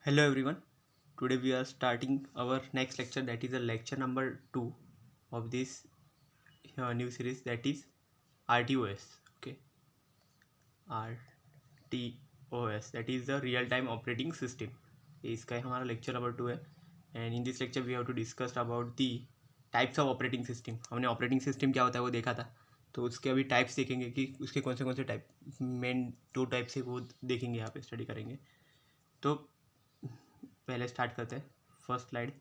Hello everyone. Today we are starting our next lecture, that is a lecture number 2 of this new series, that is RTOS. Okay, RTOS, that is the real time operating system. इसका हमारा lecture number 2 है and in this lecture we have to discuss about the types of operating system. हमने operating system क्या होता है वो देखा था, तो उसके अभी टाइप्स देखेंगे कि उसके कौन से टाइप, मेन 2 टाइप से वो देखेंगे, यहाँ पे स्टडी करेंगे। तो पहले स्टार्ट करते हैं, फर्स्ट स्लाइड।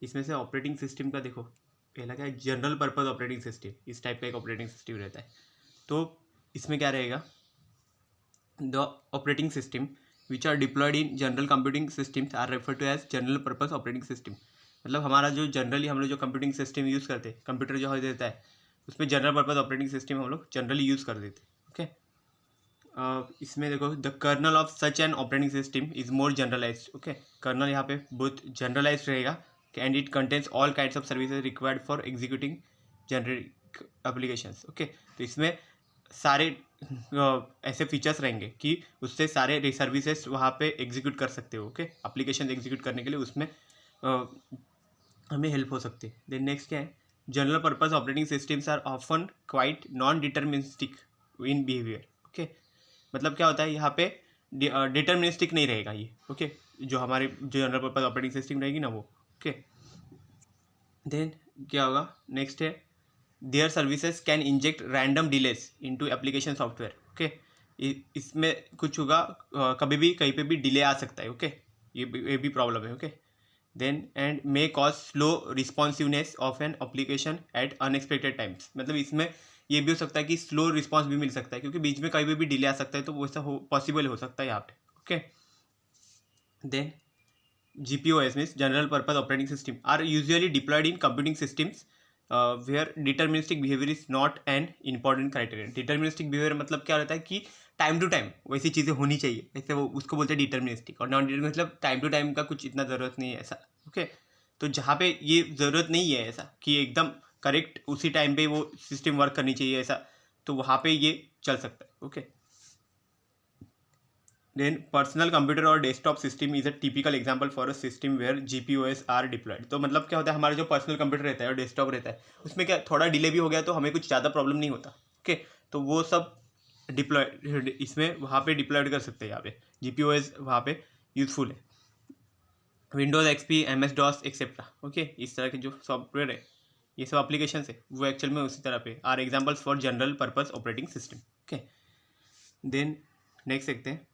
इसमें से ऑपरेटिंग सिस्टम का देखो, पहला क्या है, जनरल पर्पस ऑपरेटिंग सिस्टम। इस टाइप का एक ऑपरेटिंग सिस्टम रहता है। तो इसमें क्या रहेगा, the operating system which are deployed in general computing systems are refer to as general purpose operating system. मतलब हमारा जो जनरली हम लोग जो कंप्यूटिंग सिस्टम यूज़ करते हैं, कंप्यूटर जो हो देता है, उसमें जनरल पर्पस ऑपरेटिंग सिस्टम हम लोग जनरली यूज़ कर देते हैं। ओके, इसमें देखो, the kernel of such an operating system is more generalized. Okay, kernel यहाँ पे बहुत जनरलाइज्ड रहेगा and it contains all kinds of services required for executing generic applications. Okay, तो इसमें सारे ऐसे फीचर्स रहेंगे कि उससे सारे सर्विसेज वहाँ पे एग्जीक्यूट कर सकते हो। ओके, एप्लीकेशन एग्जीक्यूट करने के लिए उसमें हमें हेल्प हो सकती है। देन नेक्स्ट क्या है, general purpose operating systems are often quite non deterministic in behaviour. Okay, मतलब क्या होता है यहाँ पे, डिटर्मिनिस्टिक नहीं रहेगा ये। ओके, जो हमारे जो जनरल पर्पस ऑपरेटिंग सिस्टम रहेगी ना वो। ओके, देन क्या होगा, नेक्स्ट है, their services can inject random delays into application software. Okay, इसमें कुछ होगा, कभी भी कहीं पे भी डिले आ सकता है। ओके, ये भी प्रॉब्लम है। Okay, then and may cause slow responsiveness of an application at unexpected times. मतलब इसमें ये भी हो सकता है कि स्लो रिस्पॉन्स भी मिल सकता है, क्योंकि बीच में कहीं भी डिले आ सकता है, तो वैसा पॉसिबल हो सकता है यहाँ पे। Okay, then GPOS means general purpose operating system are usually deployed in computing systems where deterministic behaviour is not an important criteria. Deterministic behaviour मतलब क्या रहता है कि टाइम टू टाइम वैसी चीज़ें होनी चाहिए, वैसे वो उसको बोलते हैं डिटर्मिनिस्टिक। और नॉन डिटर्मिनिस्टिक मतलब टाइम टू टाइम का कुछ इतना ज़रूरत नहीं है ऐसा। ओके, तो जहाँ पे ये ज़रूरत नहीं है ऐसा कि एकदम करेक्ट उसी टाइम पे वो सिस्टम वर्क करनी चाहिए ऐसा, तो वहाँ पे ये चल सकता है। ओके, देन पर्सनल कंप्यूटर और desktop system is a typical example for a system where GPOS are deployed. तो मतलब क्या होता है, हमारा जो पर्सनल कंप्यूटर रहता है और डेस्कटॉप रहता है, उसमें क्या थोड़ा डिले भी हो गया तो हमें कुछ ज़्यादा प्रॉब्लम नहीं होता। ओके, तो वो सब डिप्लॉय इसमें वहाँ पे डिप्लॉयड कर सकते हैं। यहाँ पे GPOS वहाँ पे यूजफुल है। Windows XP, MS DOS etcetera. Okay, इस तरह के जो सॉफ्टवेयर है, ये सब एप्लीकेशन है, वो एक्चुअल में उसी तरह पे are examples for general purpose operating system. Okay, then next देखते हैं,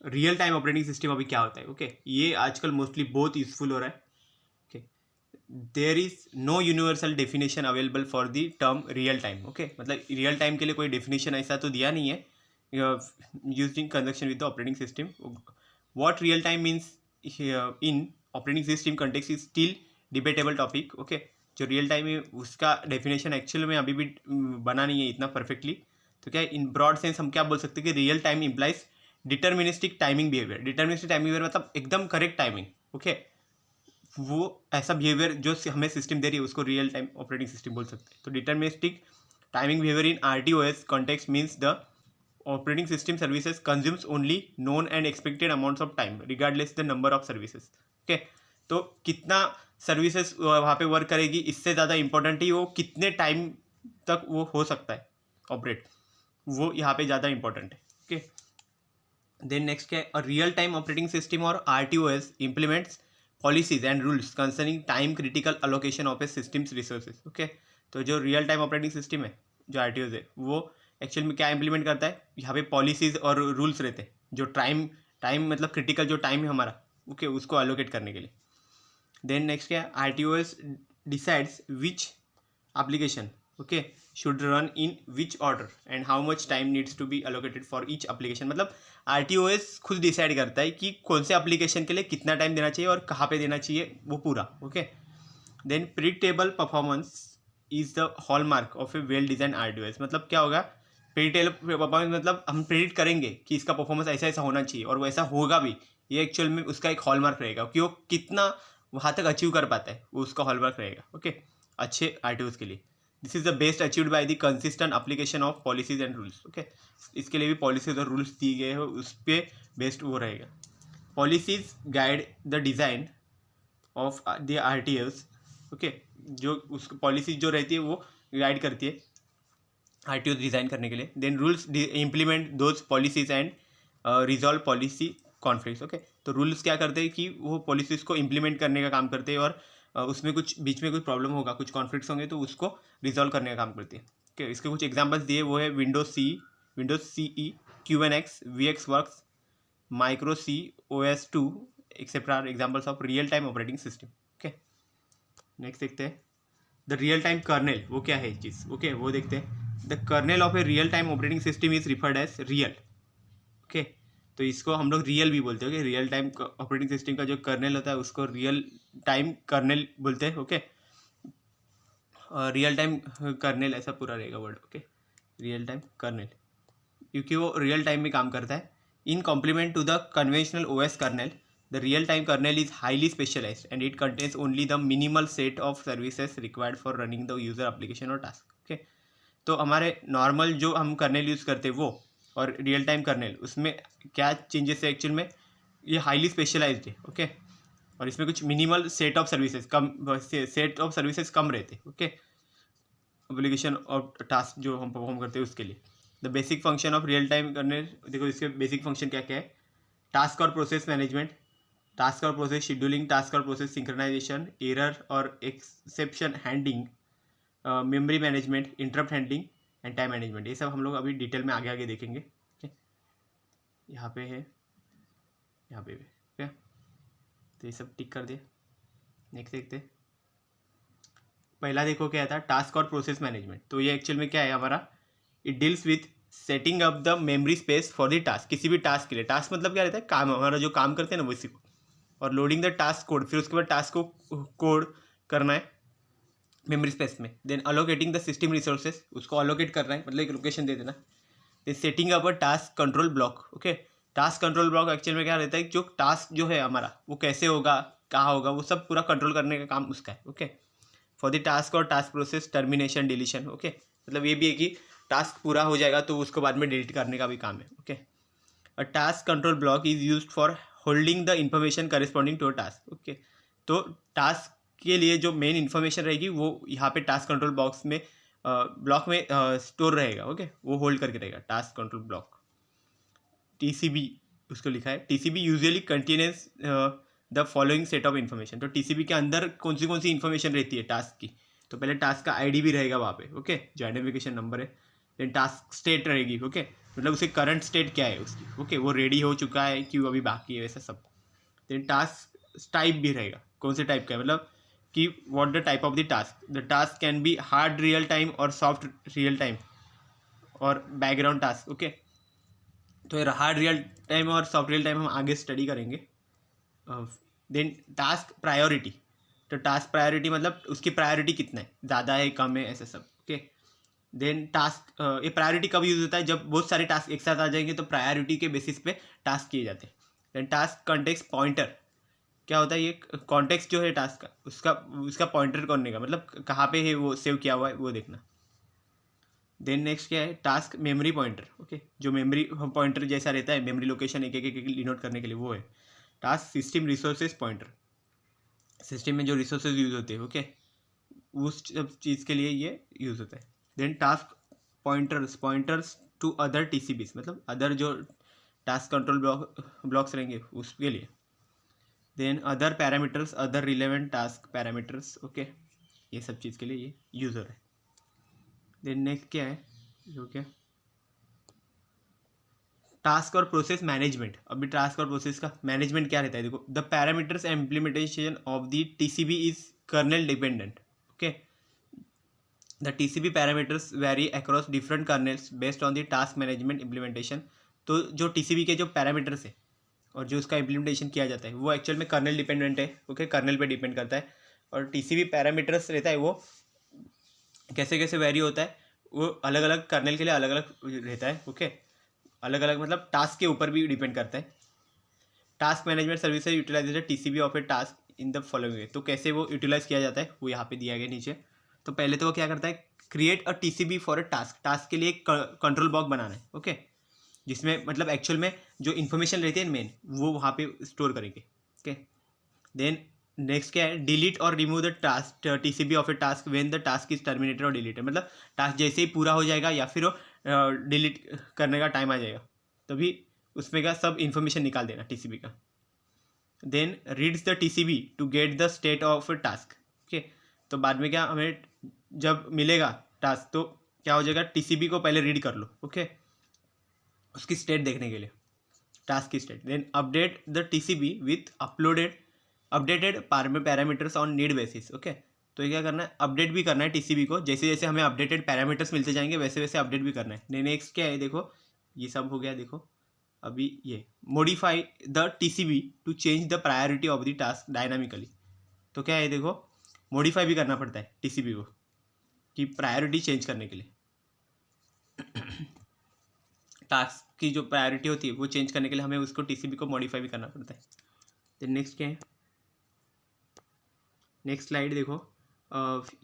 रियल टाइम ऑपरेटिंग सिस्टम अभी क्या होता है। ओके, ये आजकल मोस्टली बहुत यूजफुल हो रहा है। Okay, there is no universal definition available for the term real time. Okay, मतलब रियल टाइम के लिए कोई डेफिनेशन ऐसा तो दिया नहीं है used in conjunction with the operating system. What real time means in operating system context is still debatable topic. Okay, जो रियल टाइम है उसका डेफिनेशन एक्चुअल में अभी भी बना नहीं है इतना परफेक्टली। तो क्या इन ब्रॉड सेंस हम क्या बोल सकते हैं कि real time implies deterministic timing behaviour. Deterministic timing behaviour मतलब एकदम करेक्ट टाइमिंग। ओके, वो ऐसा बिहेवियर जो हमें सिस्टम दे रही है उसको रियल टाइम ऑपरेटिंग सिस्टम बोल सकते हैं। तो deterministic timing behaviour in RTOS context means the operating system services consumes only known and expected amounts of time regardless the number of services. Okay, तो कितना सर्विसेज वहाँ पे वर्क करेगी, इससे ज़्यादा इंपॉर्टेंट ही वो कितने टाइम तक वो हो सकता है ऑपरेट, वो यहाँ पे ज़्यादा इंपॉर्टेंट है। ओके, देन नेक्स्ट क्या है, a real time operating system और RTOS implements policies and rules concerning time critical allocation of A systems resources. Okay, तो जो रियल टाइम ऑपरेटिंग सिस्टम है, जो RTOS है, वो एक्चुअल में क्या इंप्लीमेंट करता है, यहाँ पे पॉलिसीज और रूल्स रहते हैं जो टाइम टाइम मतलब क्रिटिकल जो टाइम है हमारा, ओके, उसको अलोकेट करने के लिए। देन नेक्स्ट क्या है, RTOS decides which application, okay, should run in which order and how much time needs to be allocated for each application। मतलब RTOS खुद डिसाइड करता है कि कौन से एप्लीकेशन के लिए कितना टाइम देना चाहिए और कहाँ पे देना चाहिए वो पूरा। Okay, then predictable performance is the hallmark of a well design RTOS। मतलब क्या होगा, प्रिडिक्टेबल परफॉर्मेंस मतलब हम प्रिडिक्ट करेंगे कि इसका परफॉर्मेंस ऐसा ऐसा होना चाहिए और वैसा होगा भी। ये एक्चुअल में उसका एक हॉलमार्क रहेगा कि वो कितना वहाँ तक अचीव कर पाता है, वो उसका हॉलमार्क रहेगा। ओके, अच्छे RTOS के लिए। This is the best achieved by the consistent application of policies and rules. Okay, इसके लिए भी पॉलिसीज और रूल्स दिए गए हैं, उस पर बेस्ट वो रहेगा। Policies guide the design of the RTOs। Okay, जो उस पॉलिसी जो रहती है वो गाइड करती है RTOs डिज़ाइन करने के लिए। Then rules implement those policies and resolve policy conflicts. Okay, तो रूल्स क्या करते हैं कि वो पॉलिसीज को इम्प्लीमेंट करने का काम करते हैं, और उसमें कुछ बीच में कुछ प्रॉब्लम होगा, कुछ कॉन्फ्लिक्ट्स होंगे तो उसको रिजॉल्व करने का काम करती है। ओके, इसके कुछ एग्जांपल्स दिए, वो है Windows CE, QNX, VX works, micro C, OS2 etcetera are examples of real time operating system. Okay, next देखते हैं द रियल टाइम कर्नेल, वो क्या है चीज़। ओके, वो देखते हैं। The kernel of a real time operating system is referred as real. Okay, तो इसको हम लोग रियल भी बोलते हैं। Okay, real time operating system का जो कर्नेल होता है उसको रियल टाइम कर्नेल बोलते हैं। ओके, रियल टाइम कर्नेल ऐसा पूरा रहेगा word. Okay, real time kernel, क्योंकि वो रियल टाइम में काम करता है। In complement to the conventional OS kernel, the real time kernel is highly specialized and it contains only the minimal set of services required for running the user application और task. Okay, तो हमारे normal जो हम kernel use करते हैं वो और real time kernel, उसमें क्या चेंजेस है एक्चुअल में, ये हाईली स्पेशलाइज्ड है। ओके, और इसमें कुछ मिनिमल सेट ऑफ सर्विसेज कम रहते हैं। ओके, एप्लीकेशन और टास्क जो हम परफॉर्म करते हैं उसके लिए। The basic function of real time kernel, देखो इसके बेसिक फंक्शन क्या क्या है। टास्क और प्रोसेस मैनेजमेंट, टास्क और प्रोसेस शेड्यूलिंग, टास्क और प्रोसेस सिंक्रोनाइजेशन, एरर और exception handling, memory management, interrupt handling and time management. ये सब हम लोग अभी डिटेल में आगे आगे देखेंगे। ओके, यहाँ पे है, यहाँ पे भी। ओके, तो ये सब टिक कर दिए। नेक्स्ट देखते हैं। पहला देखो क्या था, टास्क और प्रोसेस मैनेजमेंट। तो ये एक्चुअल में क्या है हमारा, it deals with setting up the memory space for the task. किसी भी टास्क के लिए, टास्क मतलब क्या रहता है, काम, हमारा जो काम करते हैं ना उसी को, और लोडिंग द टास्क कोड, फिर उसके बाद टास्क को कोड करना है मेमोरी स्पेस में। Then allocating the system resources, उसको अलोकेट करना है, मतलब एक लोकेशन दे देना। Then setting up a task control block. Okay, task control block actual में क्या रहता है, जो टास्क जो है हमारा वो कैसे होगा, कहाँ होगा, वो सब पूरा कंट्रोल करने का काम उसका है। ओके, फॉर द टास्क और task process termination deletion. Okay, मतलब ये भी है कि टास्क पूरा हो जाएगा तो उसको बाद में डिलीट करने का भी काम है। Okay, a task control block is used for holding the information corresponding to a task. Okay, तो टास्क के लिए जो मेन इन्फॉर्मेशन रहेगी वो यहाँ पे टास्क कंट्रोल बॉक्स में ब्लॉक में स्टोर रहेगा। ओके, वो होल्ड करके रहेगा टास्क कंट्रोल ब्लॉक। TCB उसको लिखा है, TCB usually contains the following set of information. तो TCB के अंदर कौन सी इन्फॉर्मेशन रहती है टास्क की, तो पहले टास्क का ID भी रहेगा वहाँ पे। ओके, जो आइडेंटिफिकेशन नंबर है। देन टास्क स्टेट रहेगी। ओके, मतलब उसकी करंट स्टेट क्या है उसकी। ओके, वो रेडी हो चुका है कि अभी बाकी है, वैसा सब। देन टास्क टाइप भी रहेगा, कौन से टाइप का है, मतलब कि what the type of the task can be hard real time और सॉफ्ट रियल टाइम और बैकग्राउंड टास्क। ओके, तो हार्ड रियल टाइम और सॉफ्ट रियल टाइम हम आगे स्टडी करेंगे। देन टास्क प्रायोरिटी, तो टास्क प्रायोरिटी मतलब उसकी प्रायोरिटी कितना है, ज़्यादा है कम है, ऐसा सब। ओके, देन टास्क, ये प्रायोरिटी कब यूज़ होता है, जब बहुत सारे टास्क एक साथ आ जाएंगे तो प्रायोरिटी के बेसिस पे टास्क किए जाते हैं। देन टास्क कॉन्टेक्स्ट पॉइंटर, क्या होता है, ये कॉन्टेक्स्ट जो है टास्क का, उसका पॉइंटर करने का, मतलब कहाँ पे है वो सेव किया हुआ है वो देखना। देन नेक्स्ट क्या है, टास्क मेमोरी पॉइंटर। ओके, जो मेमोरी पॉइंटर जैसा रहता है, मेमोरी लोकेशन एक एक डिनोट करने के लिए, वो है। Task system resources pointer, system में जो रिसोर्सेज यूज होते हैं। ओके, उस सब चीज़ के लिए ये यूज़ होता है। Then task pointers to other TCBs, मतलब अदर जो टास्क कंट्रोल ब्लॉक्स रहेंगे उसके लिए। Then other parameters, other relevant task parameters. Okay, ये सब चीज़ के लिए ये यूज़ हो रहा है। देन नेक्स्ट क्या है, जो क्या, टास्क और प्रोसेस मैनेजमेंट। अभी टास्क और प्रोसेस का मैनेजमेंट क्या रहता है, देखो, the parameters and implementation of the TCB is kernel dependent. Okay, the TCB parameters vary across different kernels based on the task management implementation. तो जो TCB के जो पैरामीटर्स है और जो उसका इम्प्लीमेंटेशन किया जाता है वो एक्चुअल में कर्नेल डिपेंडेंट है। ओके, कर्नेल पे डिपेंड करता है। और TCB पैरामीटर्स रहता है वो कैसे कैसे वेरी होता है, वो अलग अलग कर्नेल के लिए अलग अलग रहता है। ओके, अलग अलग मतलब टास्क के ऊपर भी डिपेंड करता है। Task management services utilization TCB of a task in the following way. तो कैसे वो यूटिलाइज किया जाता है वो यहाँ पे दिया गया नीचे। तो पहले तो वो क्या करता है, create a TCB for a task के लिए एक कंट्रोल ब्लॉक बनाना है, ओके, जिसमें मतलब एक्चुअल में जो इन्फॉर्मेशन रहती है मेन वो वहाँ पे स्टोर करेंगे, ओके। देन नेक्स्ट क्या है, डिलीट और remove the task TCB of a task when the task is terminated और डिलीटेड, मतलब टास्क जैसे ही पूरा हो जाएगा या फिर वो डिलीट करने का टाइम आ जाएगा तभी उसमें का सब इन्फॉर्मेशन निकाल देना TCB का। Then reads the TCB to get the state of a task, okay. तो बाद में क्या हमें जब मिलेगा टास्क तो क्या हो जाएगा, TCB को पहले रीड कर लो, ओके, उसकी स्टेट देखने के लिए, टास्क की state. Then update the TCB with updated parameters on need basis, okay. तो ये क्या करना है, अपडेट भी करना है TCB को, जैसे जैसे हमें अपडेटेड पैरामीटर्स मिलते जाएंगे वैसे वैसे अपडेट भी करना है। नेक्स्ट क्या है, देखो ये सब हो गया। देखो अभी ये modify the TCB to change the priority of the task dynamically, तो क्या है, देखो मॉडिफाई भी करना पड़ता है TCB को कि प्रायोरिटी चेंज करने के लिए टास्क की जो प्रायोरिटी होती है वो चेंज करने के लिए हमें उसको TCB को मॉडिफाई भी करना पड़ता है। तो नेक्स्ट क्या है, नेक्स्ट स्लाइड देखो,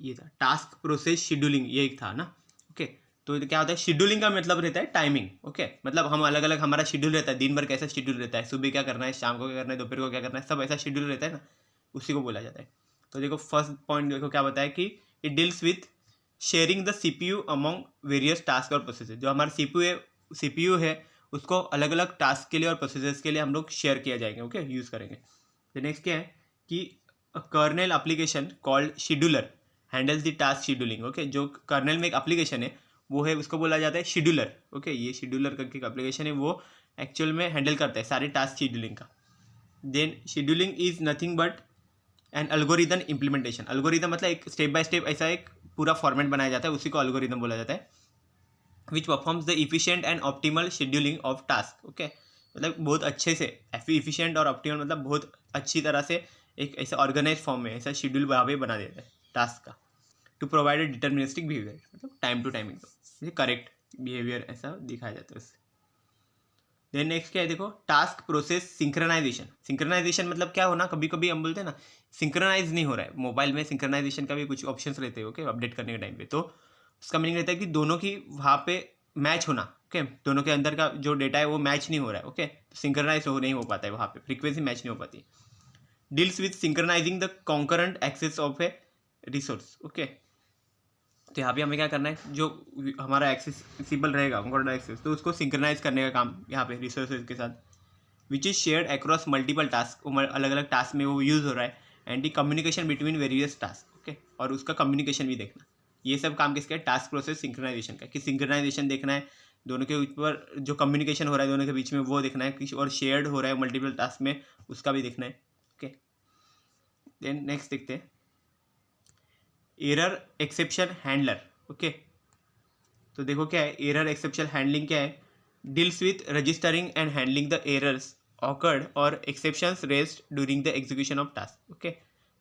ये था टास्क प्रोसेस शेड्यूलिंग, ये एक था ना, ओके। तो क्या होता है, शेड्यूलिंग का मतलब रहता है टाइमिंग, ओके, मतलब हम अलग अलग हमारा शेड्यूल रहता है, दिन भर कैसा शेड्यूल रहता है, सुबह क्या करना है, शाम को क्या करना है, दोपहर को क्या करना है, सब ऐसा शेड्यूल रहता है ना, उसी को बोला जाता है। तो देखो फर्स्ट पॉइंट देखो क्या बताया कि it deals with sharing the CPU among various task और प्रोसेस। जो हमारा CPU है उसको अलग अलग टास्क के लिए और प्रोसेसेस के लिए हम लोग शेयर किया जाएंगे, ओके, यूज़ करेंगे। तो नेक्स्ट क्या है कि kernel application called scheduler handles the task scheduling, okay. जो कर्नेल में एक एप्लीकेशन है वो है, उसको बोला जाता है शेड्यूलर, ओके। ये शेड्यूलर करके एक एप्लीकेशन है, वो एक्चुअल में हैंडल करता है सारे टास्क शेड्यूलिंग का। Then scheduling is nothing but an algorithm implementation. Algorithm मतलब एक स्टेप बाय स्टेप ऐसा एक पूरा फॉर्मेट बनाया जाता है, उसी को अल्गोरिदम बोला जाता है। विच performs the efficient and optimal scheduling of task, okay. मतलब बहुत अच्छे से इफिशिएंट और ऑप्टिमल मतलब बहुत अच्छी तरह से एक ऐसा ऑर्गेनाइज फॉर्म में ऐसा शेड्यूल बना देता है टास्क का, to provide a deterministic behaviour, मतलब टाइम टू टाइम एकदम करेक्ट बिहेवियर ऐसा दिखाया जाता है उससे। देन नेक्स्ट क्या है, देखो टास्क प्रोसेस सिंक्रोनाइजेशन। सिंक्रोनाइजेशन मतलब क्या होना, कभी कभी हम बोलते हैं ना सिंक्रोनाइज नहीं हो रहा है, मोबाइल में सिंक्रोनाइजेशन का भी कुछ ऑप्शंस रहते हैं, ओके, अपडेट करने के टाइम पे। तो उसका मीनिंग रहता है कि दोनों की वहाँ पे मैच होना, ओके, दोनों के अंदर का जो डेटा है वो मैच नहीं हो रहा है, ओके, तो सिंक्रोनाइज नहीं हो पाता है, वहाँ पे फ्रीक्वेंसी मैच नहीं हो पाती। Deals with synchronizing the concurrent access of a resource, okay. तो यहाँ पे हमें क्या करना है, जो हमारा एक्सेसिबल रहेगा कॉन्करेंट एक्सेस, तो उसको सिंक्रोनाइज करने का काम यहाँ पे रिसोर्सेज के साथ, which is shared across multiple task, अलग अलग टास्क में वो यूज़ हो रहा है, and the communication between various task, okay, और उसका कम्युनिकेशन भी देखना। ये सब काम किसका है, टास्क प्रोसेस सिंक्रोनाइजेशन का, कि सिंक्रोनाइजेशन देखना है दोनों के ऊपर, जो कम्युनिकेशन हो रहा है दोनों के बीच में वो देखना है, और शेयर्ड हो रहा है मल्टीपल टास्क में उसका भी देखना है, ओके। देन नेक्स्ट देखते हैं एरर एक्सेप्शन हैंडलर, ओके। तो देखो क्या है, एरर एक्सेप्शन हैंडलिंग क्या है, deals with registering and handling the errors occurred और exceptions raised during the execution of task, okay.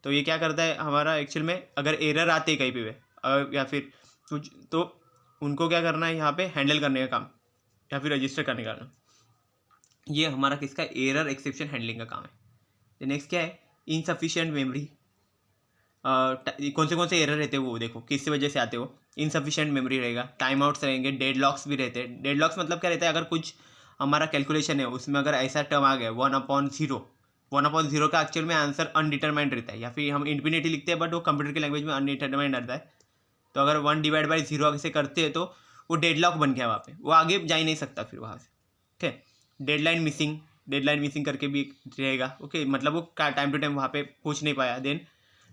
तो ये क्या करता है हमारा, एक्चुअल में अगर एरर आते हैं कहीं पे या फिर कुछ, तो उनको क्या करना है यहाँ पे, हैंडल करने का काम या फिर रजिस्टर करने का काम, ये हमारा किसका, एरर एक्सेप्शन हैंडलिंग का काम है। नेक्स्ट क्या है, इनसफिशिएंट मेमोरी। कौन से एरर रहते हैं वो देखो, किस वजह से आते हो, इनसफिशिएंट मेमोरी रहेगा, टाइम आउट्स रहेंगे, डेडलॉक्स भी रहते हैं। डेडलॉक्स मतलब क्या रहता है, अगर कुछ हमारा कैलकुलेशन है उसमें अगर ऐसा टर्म आ गया 1/0 का एक्चुअल में आंसर अनडिटरमाइंड रहता है, या फिर हम इन्फिनिटी लिखते हैं बट वो कंप्यूटर की लैंग्वेज में अनडिटरमाइंड रहता है। तो अगर 1/0 से करते हैं तो वो डेडलॉक बन गया, वहाँ पे वो आगे जा ही नहीं सकता फिर वहाँ से, ठीक है। डेडलाइन मिसिंग करके भी रहेगा, ओके, मतलब वो टाइम टू टाइम वहाँ पे पहुँच नहीं पाया, देन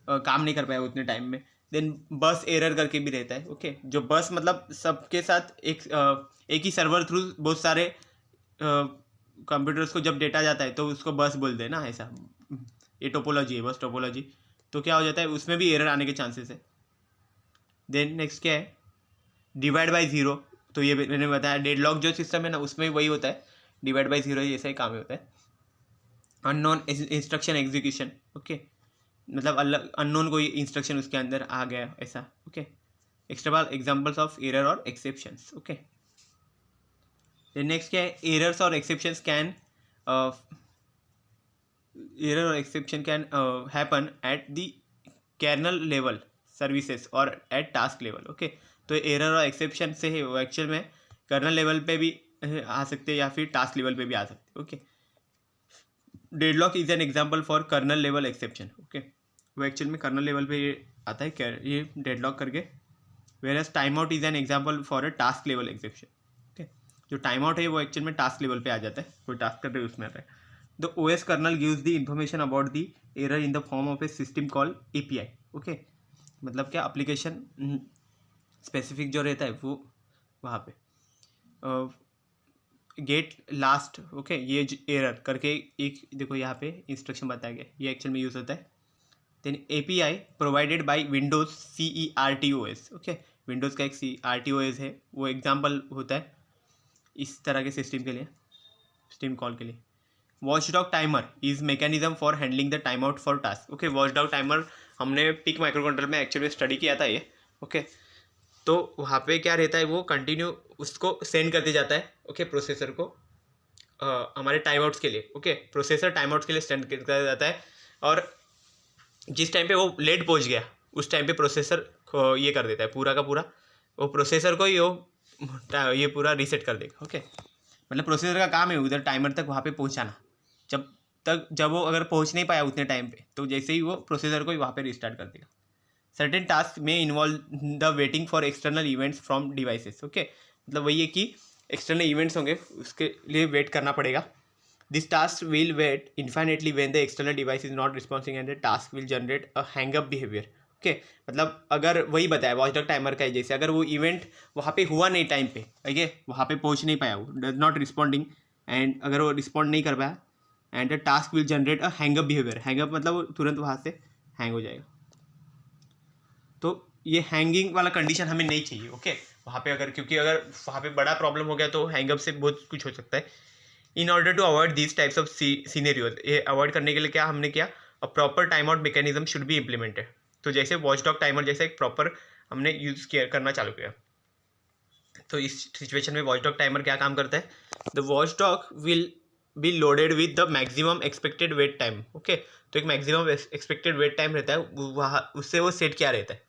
काम नहीं कर पाया उतने टाइम में। देन बस एरर करके भी रहता है, ओके, जो बस मतलब सबके साथ एक ही सर्वर थ्रू बहुत सारे कंप्यूटर्स को जब डेटा जाता है तो उसको बस बोलते हैं ना, ऐसा ये टोपोलॉजी है, बस टोपोलॉजी। तो क्या हो जाता है उसमें भी एरर आने के चांसेस है। देन नेक्स्ट क्या है, डिवाइड बाई ज़ीरो। तो ये मैंने बताया डेडलॉक जो सिस्टम है ना उसमें वही होता है, डिवाइड बाई ज़ीरो जैसा ही काम होता है। अननोन इंस्ट्रक्शन एग्जीक्यूशन, ओके, मतलब अलग अननोन कोई इंस्ट्रक्शन उसके अंदर आ गया ऐसा, okay. Extra examples of error और एक्सेप्शंस, ओके। नेक्स्ट क्या है, एरर्स और exceptions can happen at the kernel level services और एट टास्क लेवल। ओके, तो एरर और एक्सेप्शन से है वो एक्चुअल में कर्नल लेवल पे भी आ सकते हैं या फिर टास्क लेवल पे भी आ सकते हैं। Okay, deadlock is an example for kernel level exception. Okay, वो एक्चुअल में कर्नल लेवल पे ये आता है ये डेडलॉक करके, whereas time out is an example for a task level exception. Okay, जो टाइम आउट है वो एक्चुअल में टास्क लेवल पे आ जाता है, कोई टास्क कर रहे हैं उसमें आता है। The OS kernel gives the information about the error in the form of a system call API। Okay, मतलब क्या एप्लीकेशन स्पेसिफिक जो रहता है वो वहाँ पे गेट लास्ट। ओके, ये एरर करके एक देखो यहाँ पे इंस्ट्रक्शन बताया गया, ये एक्चुअल में यूज़ होता है। Then API provided by Windows CERTOS। Okay, Windows का एक CRTOS है, वो एग्जाम्पल होता है इस तरह के सिस्टम के लिए, सिस्टम कॉल के लिए। Watchdog timer is mechanism for handling the time out for task. Okay, watchdog timer हमने पिक माइक्रोकंट्रोलर में एक्चुअली स्टडी किया था ये। ओके, तो वहाँ पे क्या रहता है, वो कंटिन्यू उसको सेंड करते जाता है। ओके, प्रोसेसर को हमारे टाइम आउट्स के लिए। ओके, प्रोसेसर टाइम आउट्स के लिए सेंड करता जाता है, और जिस टाइम पे वो लेट पहुँच गया उस टाइम पे प्रोसेसर ये कर देता है पूरा का पूरा, वो प्रोसेसर को ये पूरा रीसेट कर देगा। ओके, मतलब प्रोसेसर का काम है उधर टाइमर तक वहाँ पे पहुँचाना। जब वो अगर पहुँच नहीं पाया उतने टाइम पे, तो जैसे ही वो प्रोसेसर को वहाँ पे रिस्टार्ट कर देगा। सर्टेन टास्क में involve the waiting for external events from devices. Okay, मतलब वही है कि एक्सटर्नल इवेंट्स होंगे, उसके लिए वेट करना पड़ेगा। This task will wait infinitely when the external device is not responding and the task will generate a hang up behaviour. Okay, मतलब अगर वही बताया वॉचडॉग टाइमर का है, जैसे अगर वो इवेंट वहाँ पे हुआ नहीं टाइम पे, ओके, वहाँ पे पहुँच नहीं पाया, वो डज नॉट रिस्पॉन्डिंग, एंड अगर वो रिस्पॉन्ड नहीं कर पाया, and the task will generate a hang up behaviour. Hang up मतलब वो तुरंत वहाँ से हैंग हो जाएगा। तो ये हैंगिंग वाला कंडीशन हमें नहीं चाहिए। ओके, वहाँ पे अगर, क्योंकि अगर वहाँ पे बड़ा प्रॉब्लम हो गया तो हैंगअप से बहुत कुछ हो सकता है। In order to avoid this types of scenarios, ये अवॉइड करने के लिए क्या हमने किया, a proper time out mechanism should be implemented. तो जैसे वॉचडॉग टाइमर जैसे एक प्रॉपर हमने यूज़ किया करना चालू किया। तो इस सिचुएशन में वॉचडॉग टाइमर क्या काम करता है, the watchdog will be loaded with the maximum expected wait time. Okay, तो एक मैक्सिमम एक्सपेक्टेड वेट टाइम रहता है, वहाँ उससे वो सेट किया रहता है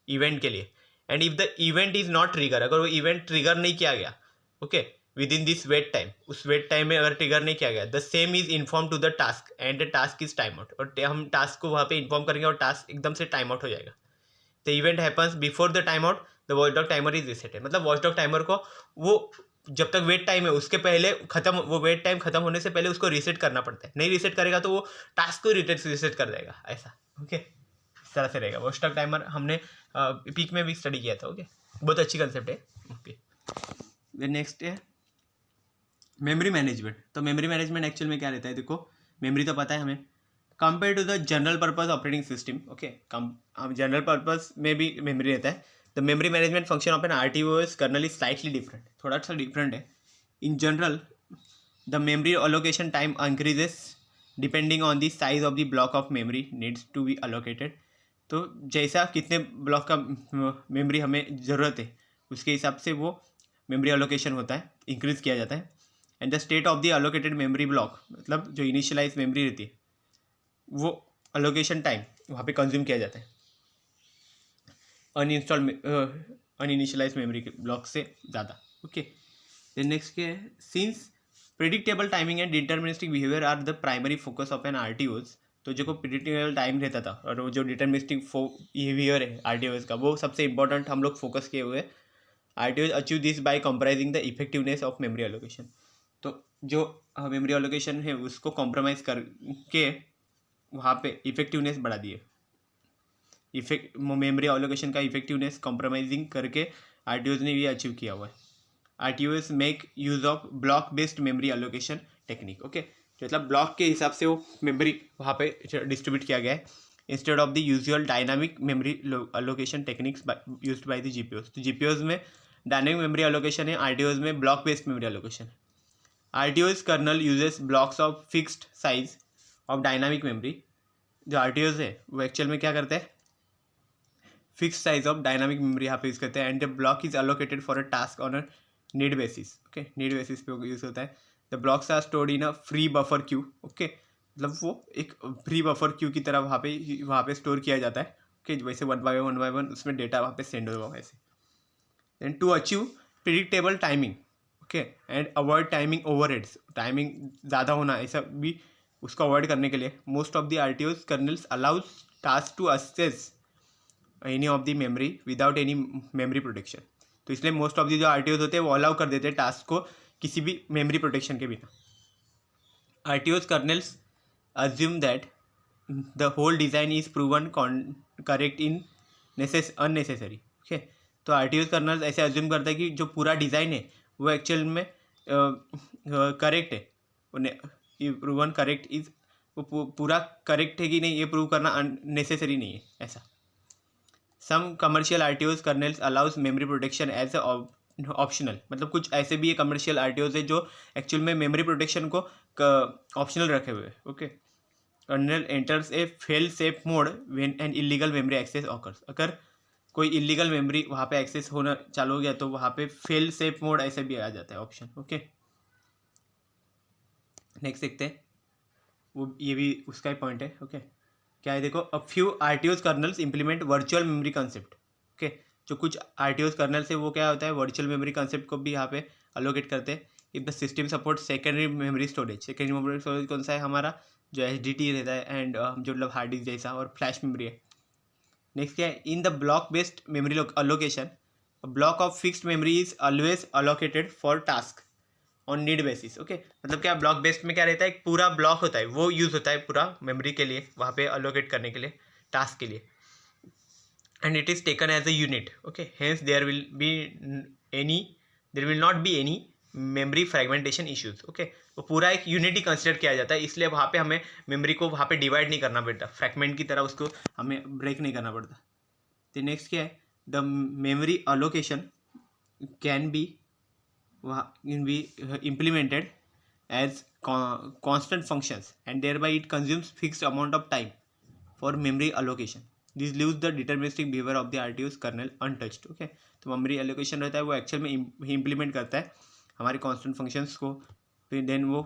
इवेंट के लिए। And if the event is not trigger, अगर वो इवेंट ट्रिगर नहीं किया गया, okay, within this wait time, उस वेट टाइम में अगर ट्रिगर नहीं किया गया, the same is inform to the task and the task is time out, और हम टास्क को वहाँ पे इन्फॉर्म करेंगे और टास्क एकदम से टाइम आउट हो जाएगा। The event happens before the time out, the watchdog timer is reseted. मतलब वॉचडॉग टाइमर को वो जब तक वेट टाइम है उसके पहले खत्म, वो वेट टाइम खत्म होने से पहले उसको रीसेट करना पड़ता है। नहीं रीसेट करेगा तो वो टास्क को रीसेट कर देगा, ऐसा। ओके, इस तरह से रहेगा वॉचडॉग टाइमर। हमने पीक में भी स्टडी किया था। ओके, बहुत अच्छी कंसेप्ट है। ओके, नेक्स्ट है मेमोरी मैनेजमेंट। तो मेमोरी मैनेजमेंट एक्चुअल में क्या रहता है, देखो मेमोरी तो पता है हमें, compare to the general purpose operating system. Okay, general purpose में भी मेमोरी रहता है। The memory management function of an RTOS kernel is slightly different, थोड़ा सा डिफरेंट है। In general the memory allocation time increases depending on the size of the block of memory needs to be allocated. तो जैसा कितने block का memory हमें ज़रूरत है उसके हिसाब से वो मेमोरी अलोकेशन होता है, इंक्रीज़ किया जाता है। And the state of the allocated memory block, मतलब जो इनिशियलाइज मेमोरी रहती है वो अलोकेशन टाइम वहाँ पे कंज्यूम किया जाता है अनइनिशियलाइज मेमोरी के ब्लॉक से ज़्यादा। ओके, देन नेक्स्ट क्या है, since predictable timing and deterministic behaviour are the primary focus of an RTOs। तो जो को प्रिडिक्टेबल टाइम रहता था और वो जो डिटर्मिनिस्टिक बिहेवियर है RTOs का, वो सबसे इंपॉर्टेंट हम लोग फोकस किए हुए। RTOs achieve this by comprising the effectiveness of memory allocation. तो जो मेमोरी एलोकेशन है उसको कॉम्प्रोमाइज़ करके वहाँ पे इफेक्टिवनेस बढ़ा दिए। मेमोरी एलोकेशन का इफेक्टिवनेस कॉम्प्रोमाइजिंग करके RTOs ने ये अचीव किया हुआ है। RTOs make use of block based memory allocation technique. Okay, मतलब ब्लॉक के हिसाब से वो मेमोरी वहाँ पे डिस्ट्रीब्यूट किया गया है instead of the usual dynamic memory allocation techniques used by the GPOs। तो GPOs में डायनामिक मेमोरी एलोकेशन है, RTOs में ब्लॉक बेस्ड मेमोरी एलोकेशन है। RTOs kernel uses blocks of fixed size of dynamic memory. जो RTOs है वो actual में क्या करते हैं, fix size of dynamic memory यहाँ पे यूज़ करते हैं। And the block is allocated for a task on a need basis. Okay, need basis पे यूज़ होता है। The blocks are stored in a free buffer queue. Okay, मतलब वो एक फ्री बफर क्यू की तरह वहाँ पे स्टोर किया जाता है ओके, वैसे वन बाय वन उसमें डेटा वहाँ पे सेंड होगा वैसे. Then to achieve predictable timing, okay, and avoid timing overheads, timing ज़्यादा होना ऐसा भी उसको अवॉइड करने के लिए most of the RTOs kernels allows task to access any of the memory without any memory protection. तो इसलिए मोस्ट ऑफ दी जो RTOs होते हैं वो अलाउ कर देते हैं टास्क को किसी भी मेमोरी प्रोटेक्शन के बिना. RTOs colonel's assume that the whole design is proven correct in unnecessary. Okay, तो RTOs कर्नल्स ऐसे अज्यूम करता है कि जो पूरा डिज़ाइन है वो एक्चुअल में करेक्ट है, प्रूवन करेक्ट इज, वो पूरा करेक्ट है कि नहीं ये प्रूव करना अननेसेसरी नहीं है ऐसा. Some commercial RTOs kernels allows memory protection as optional, मतलब कुछ ऐसे भी ये कमर्शियल RTOs है जो एक्चुअल में मेमोरी प्रोटेक्शन को ऑप्शनल रखे हुए. Okay, kernel enters a fail safe mode when an illegal memory access occurs. अगर कोई इलीगल मेमोरी वहाँ पे एक्सेस होना चालू हो गया तो वहाँ पे फेल सेफ मोड ऐसे भी आ जाता है ऑप्शन. ओके, नेक्स्ट देखते हैं, वो ये भी उसका ही पॉइंट है. ओके, क्या है देखो, a few RTOs colonel's implement virtual memory concept. Okay, जो कुछ RTOs कर्नल से वो क्या होता है वर्चुअल मेमोरी कंसेप्ट को भी यहाँ पे अलोकेट करते हैं. If the system support secondary memory storage, secondary memory storage कौन सा है हमारा, जो SDT रहता है एंड जो मतलब हार्ड डिस्क जैसा, और फ्लैश मेमोरी है. नेक्स्ट क्या है, in the block based memory allocation block of fixed memory is always allocated for task on need basis. Okay, मतलब क्या ब्लॉक बेस्ड में क्या रहता है, एक पूरा ब्लॉक होता है वो यूज़ होता है पूरा मेमोरी के लिए वहाँ पे अलोकेट करने के लिए टास्क के लिए, and it is taken as a unit. Okay, hence there will not be any memory fragmentation issues. Okay, वो पूरा एक यूनिट ही कंसिडर किया जाता है, इसलिए वहाँ पे हमें मेमोरी को वहाँ पे डिवाइड नहीं करना पड़ता, फ्रैगमेंट की तरह उसको हमें ब्रेक नहीं करना पड़ता. तो नेक्स्ट क्या है, the memory allocation can be implemented as constant functions and thereby it consumes fixed amount of time for memory allocation. This leaves the deterministic behavior of the RTOs kernel untouched. Okay, तो memory allocation रहता है वो actual में implement करता है हमारे constant functions को, फिर देन वो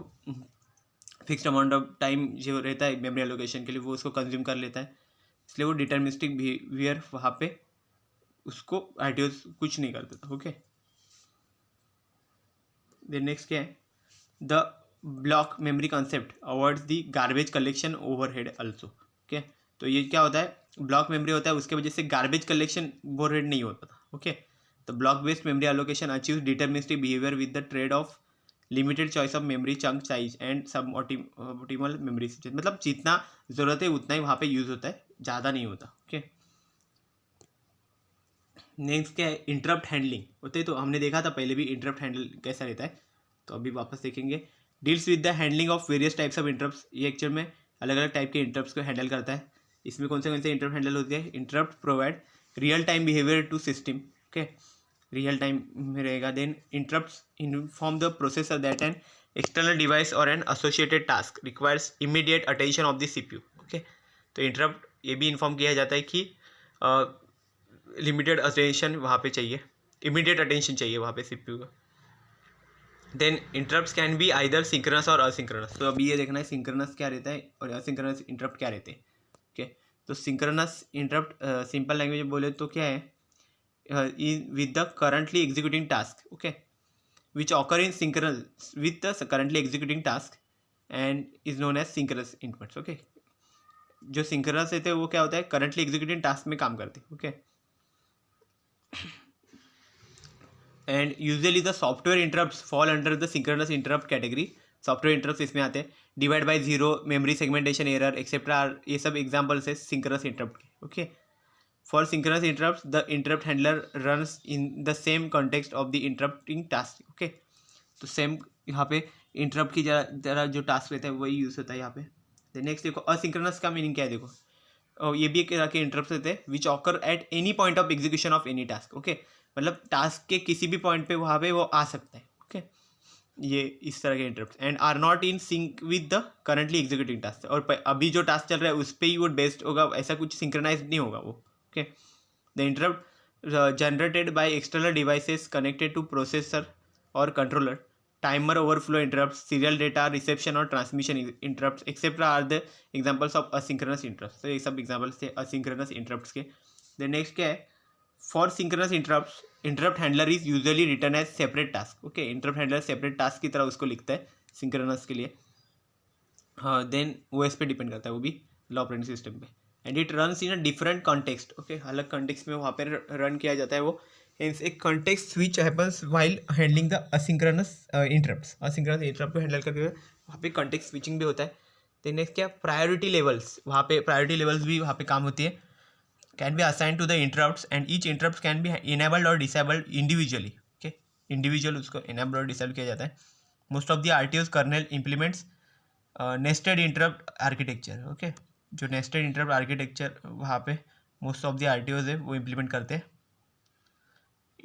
फिक्स्ड अमाउंट ऑफ टाइम जो रहता है मेमोरी एलोकेशन के लिए वो उसको कंज्यूम कर लेता है, इसलिए वो डिटर्मिनिस्टिक बिहेवियर वहाँ पे उसको RTOs कुछ नहीं करता था. ओके, देन नेक्स्ट क्या है, the block memory concept avoids the garbage collection overhead also. Okay, तो ये क्या होता है, ब्लॉक मेमोरी होता है उसके वजह से गार्बेज कलेक्शन ओवरहेड नहीं होता था. ओके, तो block based memory allocation achieves deterministic behaviour with the trade off limited choice of memory chunk size and सब ऑप्टिमल मेमोरी, मतलब जितना ज़रूरत है उतना ही वहाँ पे यूज़ होता है, ज़्यादा नहीं होता. ओके, नेक्स्ट क्या है, इंटरप्ट हैंडलिंग होते हैं. तो हमने देखा था पहले भी इंटरप्ट हैंडल कैसा रहता है, तो अभी वापस देखेंगे. Deals with the handling of various types of interrupts, ये एक्चुअल में अलग अलग टाइप के इंटरप्ट्स को हैंडल करता है. इसमें कौन से इंटरप्ट हैंडल होते हैं, interrupt provide real time behaviour to system. Okay, real time में रहेगा. Then interrupts inform the processor that an external device और an associated task requires immediate attention of the CPU. Okay, तो interrupt ये भी inform किया जाता है कि लिमिटेड अटेंशन वहाँ पे चाहिए, इमीडिएट अटेंशन चाहिए वहाँ पे CPU का. Then interrupts can be either synchronous और असिंक्रोनस. तो अभी ये देखना है सिंक्रोनस क्या रहता है और असिंक्रोनस इंटरप्ट क्या रहते हैं. ओके, तो सिंक्रोनस इंटरप्ट सिंपल लैंग्वेज में बोले तो क्या है, with the currently executing task. Okay, which occur in synchronous with the currently executing task and is known as synchronous interrupts. Okay, जो सिंक्रोनस रहते हैं वो क्या होता है, करंटली एग्जीक्यूटिंग टास्क में काम करते हैं. Okay, and usually the software interrupts fall under the synchronous interrupt category. Software interrupts इसमें आते हैं. Divide by zero, memory segmentation error etcetera, ये सब एग्जांपल्स है सिंक्रोनस इंटरप्ट के. Okay, for synchronous interrupts the interrupt handler runs in the same context of the interrupting task. Okay, तो same यहाँ पे इंटरप्ट की जरा जो टास्क रहता है वही यूज़ होता है यहाँ पे. नेक्स्ट देखो, असिंक्रोनस का मीनिंग क्या है, देखो ये भी एक तरह के इंटरप्ट रहते हैं विच occur at any point of execution of any task. Okay, मतलब टास्क के किसी भी पॉइंट पे वहाँ पे वो आ सकता है. ओके, ये इस तरह के interrupt and are not in sync with the currently executing task. और अभी जो टास्क चल रहा है उस पर ही वो बेस्ड होगा, ऐसा कुछ सिंक्रोनाइज नहीं होगा वो. Okay, the interrupt generated by external devices connected two processor और controller timer overflow interrupts, serial data reception और transmission interrupts etc are the examples of asynchronous interrupts. तो ये सब examples थे asynchronous interrupts के. then next क्या है, for synchronous interrupts interrupt handler is usually written as separate task. okay, interrupt handler separate task की तरह उसको लिखता है synchronous के लिए. हाँ, देन OS पे डिपेंड करता है वो भी, ऑपरेटिंग सिस्टम पे. And it runs in a different context. Okay, अलग कॉन्टेक्स्ट में वहाँ पे रन किया जाता है वो. हेंस एक context switch happens while handling the asynchronous interrupts. Asynchronous interrupt को हैंडल करते हुए वहाँ पे कॉन्टेक्स्ट स्विचिंग भी होता है. देन नेक्स्ट क्या, प्रायोरिटी लेवल्स. वहाँ पे प्रायोरिटी लेवल्स भी वहाँ पे काम होती है. Can be assign to the interrupts and each interrupt can be enabled और डिसेबल्ड इंडिविजुअली. ओके, इंडिविजुअल उसको इनेबल और डिसेबल किया जाता है. Most of the RTOs kernel implements nested interrupt architecture. Okay, जो नेस्टेड इंटरप्ट आर्किटेक्चर वहाँ पे most of the RTOs है वो इम्प्लीमेंट करते हैं.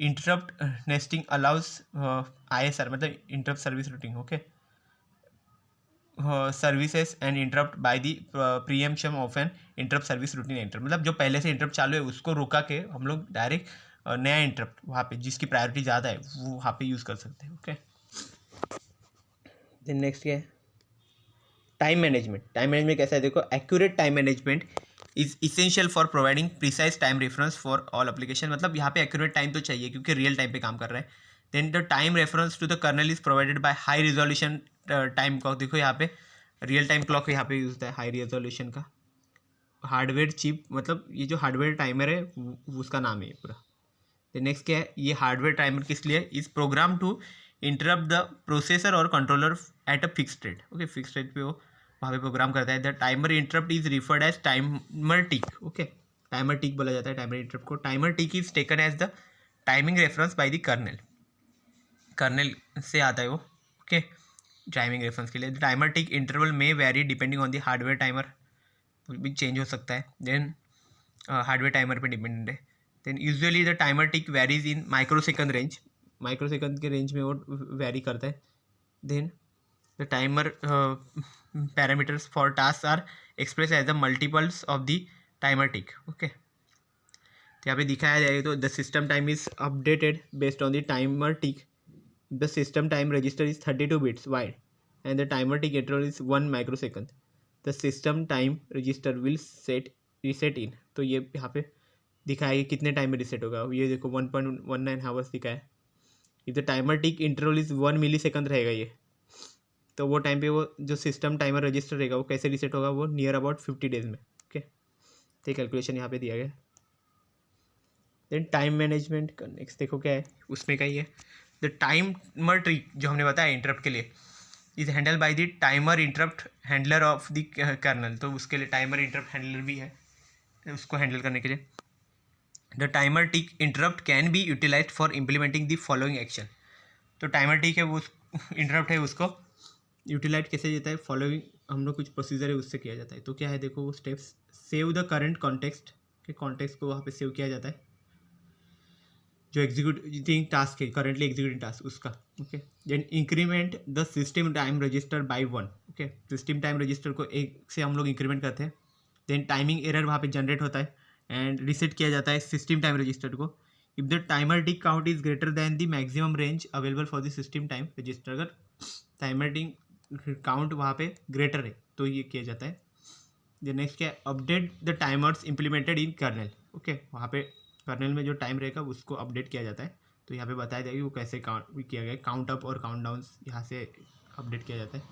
इंटरप्ट नेस्टिंग अलाउज ISR मतलब interrupt service routing. Okay, services and interrupt by the preemption of an interrupt service routine interrupt. मतलब जो पहले से इंटरप्ट चालू है उसको रोका के हम लोग डायरेक्ट नया इंटरप्ट वहाँ पे जिसकी प्रायोरिटी ज़्यादा है वो वहाँ पे यूज़ कर सकते हैं. ओके, देन नेक्स्ट क्या है, टाइम मैनेजमेंट. टाइम मैनेजमेंट कैसा है देखो, accurate time management is essential for providing precise time reference for all application. मतलब यहाँ पे एक्यूरेट टाइम तो चाहिए क्योंकि रियल टाइम पे काम कर रहा है. Then the time reference to the kernel is provided by high resolution time clock. देखो यहाँ पे रियल टाइम क्लॉक यहाँ पे यूज होता है हाई रिजोल्यूशन का. हार्डवेयर चिप मतलब ये जो हार्डवेयर टाइमर है उसका नाम है ये पूरा. देन नेक्स्ट क्या है, ये हार्डवेयर टाइमर किस लिए, is program to interrupt the processor और controller at a fix rate. Okay, fix rate पे वो वहाँ पे प्रोग्राम करता है. The timer interrupt is referred as timer tick. Okay, timer tick बोला जाता है टाइमर इंटरप्ट को. Timer tick is taken as the timing reference by the kernel. Kernel से आता है वो. ओके, टाइमिंग रेफरेंस के लिए. द टाइमर टिक इंटरवल में very depending on the hardware. Timer भी चेंज हो सकता है. देन हार्डवेयर टाइमर पे डिपेंडेंट है. Then usually the timer tick varies in microsecond range. Microsecond के रेंज में वो वेरी करता है. Then the timer parameters for task are express as the multiples of the timer tick. Okay, तो यहाँ पे दिखाया जाए तो the system time is updated based on the timer tick. The system time register is 32 bits wide and the timer tick interval is 1 microsecond. The system time register will reset in. तो ये यहाँ पे दिखाया है कितने time में reset होगा. ये देखो 1.19 hours दिखा है. If the timer tick interval is 1 millisecond रहेगा ये, तो वो टाइम पे वो जो सिस्टम टाइमर रजिस्टर रहेगा वो कैसे रीसेट होगा, वो नियर अबाउट 50 days में. ओके, तो कैलकुलेशन यहाँ पे दिया गया. देन टाइम मैनेजमेंट का नेक्स्ट देखो क्या है, उसमें का ही है. द टाइमर ट्रिक जो हमने बताया इंटरप्ट के लिए is handle by the timer interrupt handler of the kernel. तो उसके लिए टाइमर इंटरप्ट हैंडलर भी है उसको हैंडल करने के लिए. The timer tick interrupt can be utilize for implementing the following action. तो टाइमर टिक है वो इंटरप्ट है उसको यूटिलाइज कैसे जाता है, फॉलोइंग हम लोग कुछ प्रोसीजर है उससे किया जाता है. तो क्या है देखो वो steps, save the current context के कॉन्टेक्स्ट को वहाँ पे सेव किया जाता है जो एग्जीक्यूटिंग टास्क है, करेंटली एग्जीक्यूटिंग टास्क उसका. Okay, then increment the system time register by 1. Okay, system time register को 1 से हम लोग इंक्रीमेंट करते हैं. देन टाइमिंग एरर वहाँ पे जनरेट होता है एंड रीसेट किया जाता है सिस्टम टाइम रजिस्टर को. If the timer tick count is greater than the maximum range available for the system time register. अगर टाइमर टिक काउंट वहाँ पे ग्रेटर है तो ये किया जाता है. देन नेक्स्ट क्या है, update the timers implemented in kernel. Okay, वहाँ पे कर्नल में जो टाइम रहेगा उसको अपडेट किया जाता है. तो यहाँ पे बताया जाएगा वो कैसे काउंट किया गया, काउंट अप और काउंट डाउन यहाँ से अपडेट किया जाता है.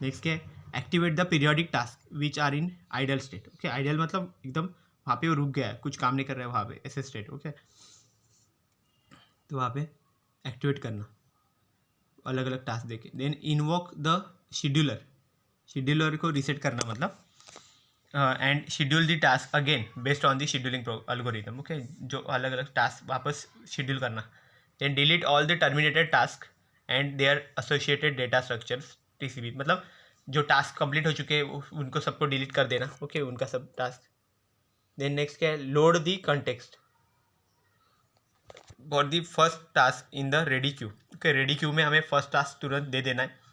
नेक्स्ट क्या है, activate the periodic task which are in idle state. Okay, idle मतलब एकदम वहाँ पे वो रुक गया है, कुछ काम नहीं कर रहा है वहाँ पे, ऐसे स्टेट. ओके, तो वहाँ पे एक्टिवेट करना अलग अलग टास्क देके. Then invoke the scheduler. Scheduler को रीसेट करना मतलब and schedule the task again based on the scheduling algorithm. Okay, जो अलग अलग टास्क वापस शेड्यूल करना. Then delete all the terminated task and their associated data structures TCP. मतलब जो टास्क कंप्लीट हो चुके हैं उनको सबको डिलीट कर देना. ओके, उनका सब टास्क. देन नेक्स्ट क्या है, load the context for the first task in the ready queue. Okay, ready queue में हमें फर्स्ट टास्क तुरंत दे देना है.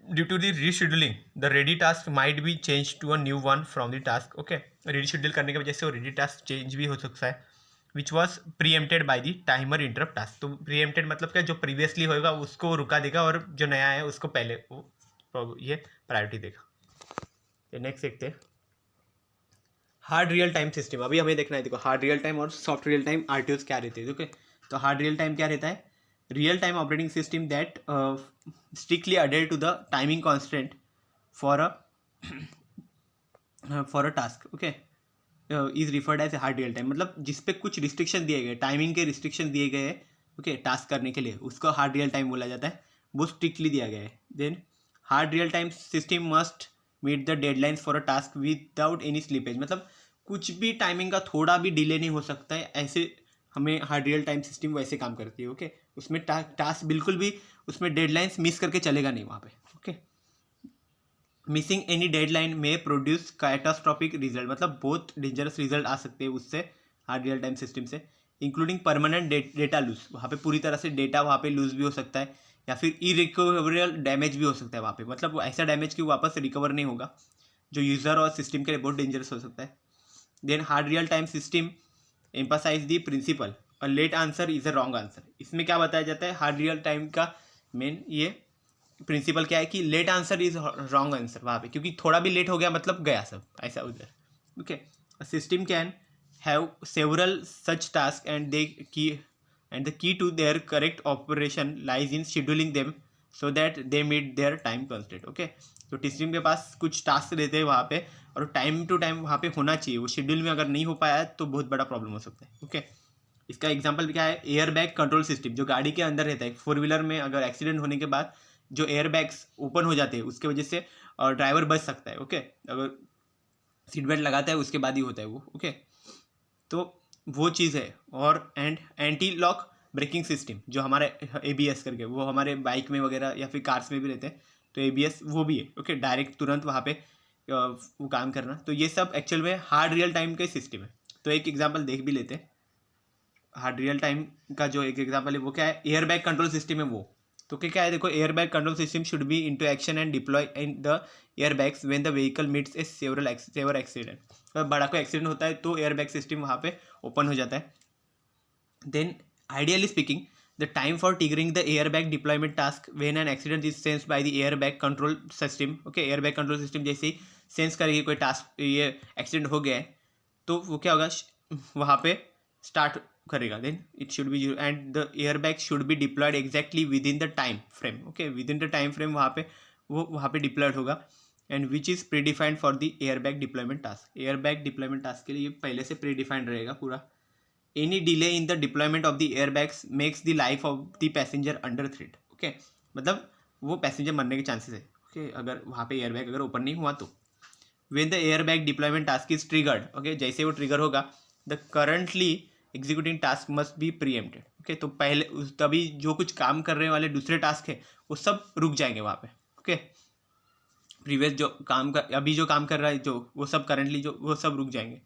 Due to the rescheduling the ready task might be change to a new one from the task. Okay, reschedule करने की वजह से वो रेडी टास्क चेंज भी हो सकता है. Which was preempted by the timer interrupt task. तो प्रीएम्प्टेड मतलब क्या, जो प्रीवियसली होगा उसको रुका देगा और जो नया है उसको पहले वो ये प्रायोरिटी देगा। नेक्स्ट देखते हैं हार्ड रियल टाइम सिस्टम। अभी हमें देखना है, देखो हार्ड रियल टाइम और सॉफ्ट रियल टाइम आरटीओस क्या रहते हैं। ओके, तो हार्ड रियल टाइम क्या रहता है, real time operating system that strictly adhere to the timing constant for a task. Okay, is referred as hard real time, मतलब जिस पे कुछ रिस्ट्रिक्शन दिए गए, टाइमिंग के रिस्ट्रिक्शन दिए गए हैं ओके टास्क करने के लिए, उसको हार्ड रियल टाइम बोला जाता है, वो स्ट्रिक्टली दिया गया है। Then hard real time system must meet the deadlines for a task without any slippage, मतलब कुछ भी टाइमिंग का थोड़ा भी डिले नहीं हो सकता है, ऐसे हमें हार्ड रियल टाइम सिस्टम वैसे काम करती है। ओके, उसमें टास्क बिल्कुल भी उसमें डेडलाइंस मिस करके चलेगा नहीं वहाँ पे। ओके, मिसिंग एनी डेडलाइन में प्रोड्यूस कैटास्ट्रॉफिक रिजल्ट, मतलब बहुत डेंजरस रिजल्ट आ सकते हैं उससे हार्ड रियल टाइम सिस्टम से, इंक्लूडिंग परमानेंट डेटा लूज, वहाँ पे पूरी तरह से डेटा वहाँ पे लूज भी हो सकता है, या फिर इरिकवरेबल डैमेज भी हो सकता है वहाँ पे, मतलब वो ऐसा डैमेज कि वापस रिकवर नहीं होगा, जो यूज़र और सिस्टम के लिए बहुत डेंजरस हो सकता है। Then hard real time system emphasize the principle a late answer is a wrong answer. इसमें क्या बताया जाता है, हार्ड रियल टाइम का मेन ये प्रिंसिपल क्या है कि late answer is wrong answer वहाँ पे, क्योंकि थोड़ा भी लेट हो गया मतलब गया सब, ऐसा उधर। Okay, system can have several such task and they key and the key to their correct operation lies in scheduling them so that they meet their time constant. Okay, तो सिस्टम के पास कुछ टास्क रहते हैं वहाँ पे, और time to time वहाँ पे होना चाहिए, वो शेड्यूल में अगर नहीं हो पाया तो बहुत बड़ा प्रॉब्लम हो सकता है। ओके, इसका एग्जांपल क्या है, एयर बैग कंट्रोल सिस्टम जो गाड़ी के अंदर रहता है, फोर व्हीलर में अगर एक्सीडेंट होने के बाद जो एयर बैग्स ओपन हो जाते हैं उसके वजह से ड्राइवर बच सकता है। ओके, अगर सीट बेल्ट लगाता है उसके बाद ही होता है वो। ओके, तो वो चीज़ है। और एंटी लॉक ब्रेकिंग सिस्टम जो हमारे एबीएस करके, वो हमारे बाइक में वगैरह या फिर कार्स में भी रहते हैं, तो एबीएस वो भी है। ओके, डायरेक्ट तुरंत वहाँ पे वो काम करना, तो ये सब एक्चुअल में हार्ड रियल टाइम का सिस्टम है। तो एक एग्जाम्पल देख भी लेते हैं, हार्ड रियल टाइम का जो एक एग्जांपल है वो क्या है, एयर बैग कंट्रोल सिस्टम है वो। तो क्या है, देखो air bag control system should be into action and deploy in the air bags when the vehicle meets a severe accident. अगर बड़ा कोई एक्सीडेंट होता है तो एयर बैग सिस्टम वहाँ पे ओपन हो जाता है। Then ideally speaking the time for triggering the air bag deployment task when an accident is sensed by the air bag control system. Okay, air bag control system जैसे ही sense करेगी कोई task, ये accident हो गया है, तो वो क्या होगा, वहाँ पे स्टार्ट करेगा। Then it should be and the air bag should be deployed exactly within the time frame. Okay, within the time frame वहाँ पे वो वहाँ पे डिप्लॉयड होगा, and which is predefined for the air bag deployment task. Air bag deployment task के लिए ये पहले से प्री डिफाइंड रहेगा पूरा। Any delay in the deployment of the air bags makes the life of the passenger under threat. Okay, मतलब वो passenger मरने के चांसेस है। ओके, अगर वहाँ पे एयर बैग अगर ओपन नहीं हुआ तो when the airbag deployment task is triggered, okay, जैसे वो ट्रिगर होगा, the currently executing task must be preempted। okay, तो पहले तभी जो कुछ काम करने वाले दूसरे टास्क है वो सब रुक जाएंगे वहाँ पे। ओके, प्रीवियस जो काम कर अभी जो काम कर रहा है जो वो सब करंटली जो वो सब रुक जाएंगे।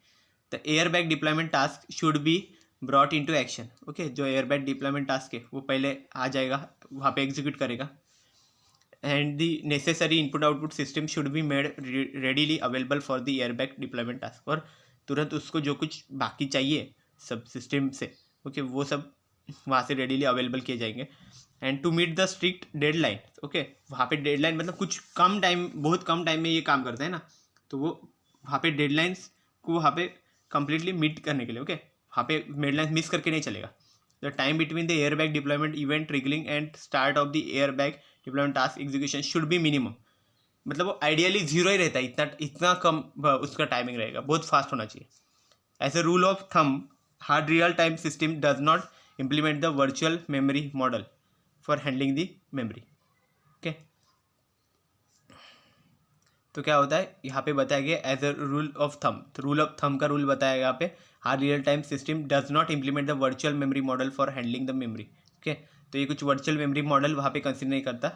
The airbag deployment task should be brought into action. Okay, जो एयरबैग डिप्लॉयमेंट टास्क है वो पहले आ जाएगा, वहाँ पे एग्जीक्यूट करेगा, and the necessary input output system should be made readily available for the airbag deployment task। और तुरंत उसको जो कुछ बाकी चाहिए सब सिस्टम से, ओके, वो सब वहाँ से रेडीली अवेलेबल किए जाएंगे। And to meet the strict deadline. Okay, वहाँ पे डेडलाइन मतलब कुछ कम टाइम, बहुत कम टाइम में ये काम करते हैं ना, तो वो वहाँ पे डेडलाइंस को वहाँ पे कंप्लीटली मीट करने के लिए, ओके, वहाँ पे डेडलाइंस मिस करके नहीं चलेगा। The time between the airbag deployment event triggering and start of the airbag deployment task execution should be minimum, मतलब वो आइडियली जीरो ही रहता है, इतना इतना कम उसका टाइमिंग रहेगा, बहुत फास्ट होना चाहिए। As a rule of thumb, hard real time system does not implement the virtual memory model for handling the memory. Okay, तो क्या होता है यहाँ पे बताया गया एज अ रूल ऑफ थम, तो रूल ऑफ थम का रूल बताया गया यहाँ पे, hard real time system does not implement the virtual memory model for handling the memory. Okay, तो ये कुछ वर्चुअल मेमोरी मॉडल वहाँ पे कंसिडर नहीं करता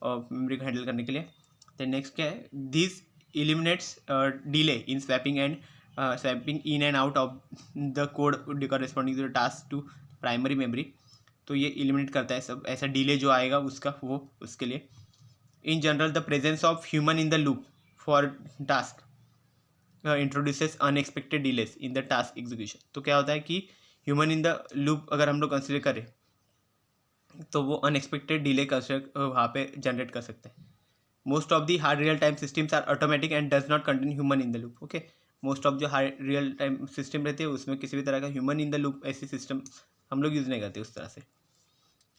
और मेमोरी को हैंडल करने के लिए। तो नेक्स्ट क्या है, this eliminates delay in swapping and swapping in and out of the code corresponding to the task to primary memory. तो ये एलिमिनेट करता है सब ऐसा डिले जो आएगा उसका, वो उसके लिए। इन general the presence of human in the loop for task introduces unexpected delays in the task execution. तो क्या होता है कि ह्यूमन इन द लूप अगर हम लोग कंसिडर करें तो वो अनएक्सपेक्टेड डिले कंस्ट्रक्ट वहाँ पे जनरेट कर सकते हैं. Most of the hard real time systems are automatic and does not contain human in the loop. Okay, most of जो हार्ड रियल टाइम सिस्टम रहते हैं उसमें किसी भी तरह का ह्यूमन इन द लूप ऐसी सिस्टम हम लोग यूज़ नहीं करते उस तरह से.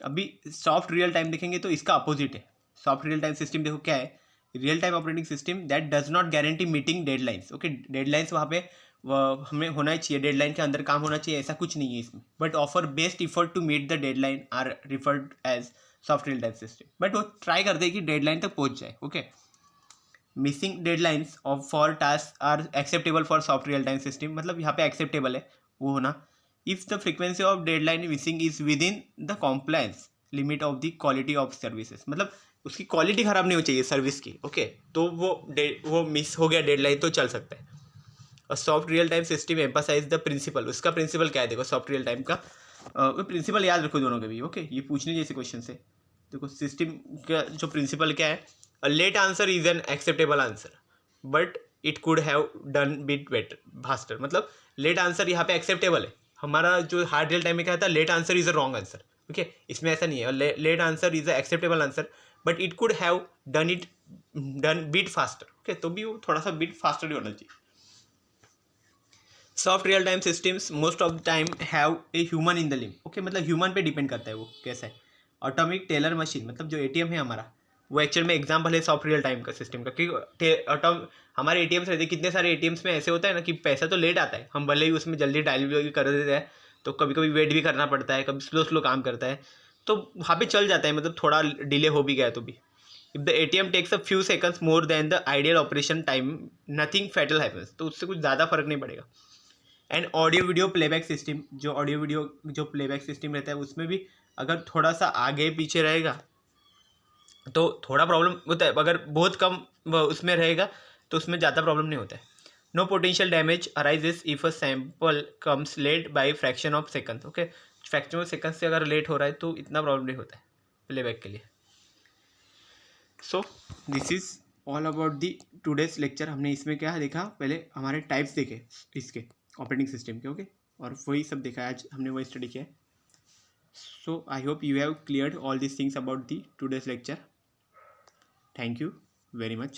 अभी सॉफ्ट रियल टाइम देखेंगे तो इसका अपोजिट है. सॉफ्ट रियल टाइम सिस्टम देखो क्या है, real time operating system that does not guarantee meeting deadlines. Okay, deadlines वहाँ पे हमें होना ही चाहिए, डेडलाइन के अंदर काम होना चाहिए, ऐसा कुछ नहीं है इसमें. But offer best effort to meet the deadline are referred as soft real time system. But वो ट्राई करते हैं कि डेडलाइन तक पहुँच जाए. Okay, missing deadlines of for task are acceptable for soft real time system. मतलब यहाँ पे एक्सेप्टेबल है वो होना if the frequency of deadline missing is within the compliance limit of the quality of services. मतलब उसकी quality ख़राब नहीं हो चाहिए सर्विस की. ओके, तो वो मिस हो गया डेडलाइन तो चल सकता है. और soft real time system emphasize the principle. उसका प्रिंसिपल क्या है देखो सॉफ्ट रियल टाइम का, वो प्रिंसिपल याद रखो दोनों के भी. ओके, ये पूछने जैसे क्वेश्चन से. देखो सिस्टम का जो प्रिंसिपल क्या है, a late answer is an acceptable answer but it could have done bit better faster. मतलब लेट आंसर यहाँ पे एक्सेप्टेबल है. हमारा जो हार्ड रियल टाइम में क्या था, late answer is a wrong answer. Okay, इसमें ऐसा नहीं है. Late answer is a acceptable answer but it could have done bit faster. Okay, तो भी वो थोड़ा सा बिट फास्टर ही होना चाहिए. Soft real time systems most of the time have a human in the Liam. Okay, मतलब human पे depend करता है वो कैसा है. ऑटोमिक टेलर मशीन, मतलब जो एटीएम है हमारा, वो एक्चुअल में एग्जाम्पल है सॉफ्ट रियल टाइम का सिस्टम का. क्योंकि हमारे एटीएम्स रहते हैं, कितने सारे एटीएम्स में ऐसे होता है ना कि पैसा तो लेट आता है, हम भले ही उसमें जल्दी डायल कर देते हैं तो कभी कभी वेट भी करना पड़ता है, कभी स्लो स्लो काम करता है, तो वहाँ पे चल जाता है. मतलब थोड़ा डिले हो भी गया तो भी. If the ATM takes a few seconds more than the ideal operation time nothing fatal happens. तो उससे कुछ ज़्यादा फर्क नहीं पड़ेगा. And audio video playback system, जो ऑडियो वीडियो जो प्लेबैक सिस्टम रहता है उसमें भी अगर थोड़ा सा आगे पीछे रहेगा तो थोड़ा प्रॉब्लम होता है. अगर बहुत कम उसमें रहेगा तो उसमें ज़्यादा प्रॉब्लम नहीं होता है. No potential damage arises if a sample comes late by fraction of second. Okay, fraction of second से अगर लेट हो रहा है तो इतना प्रॉब्लम नहीं होता है प्लेबैक के लिए. So this is all about the today's lecture. हमने इसमें क्या देखा, पहले हमारे टाइप्स देखे इसके ऑपरेटिंग सिस्टम के. ओके, और वही सब देखा आज हमने वही स्टडी किया. So I hope you have cleared all these things about the today's lecture. Thank you very much.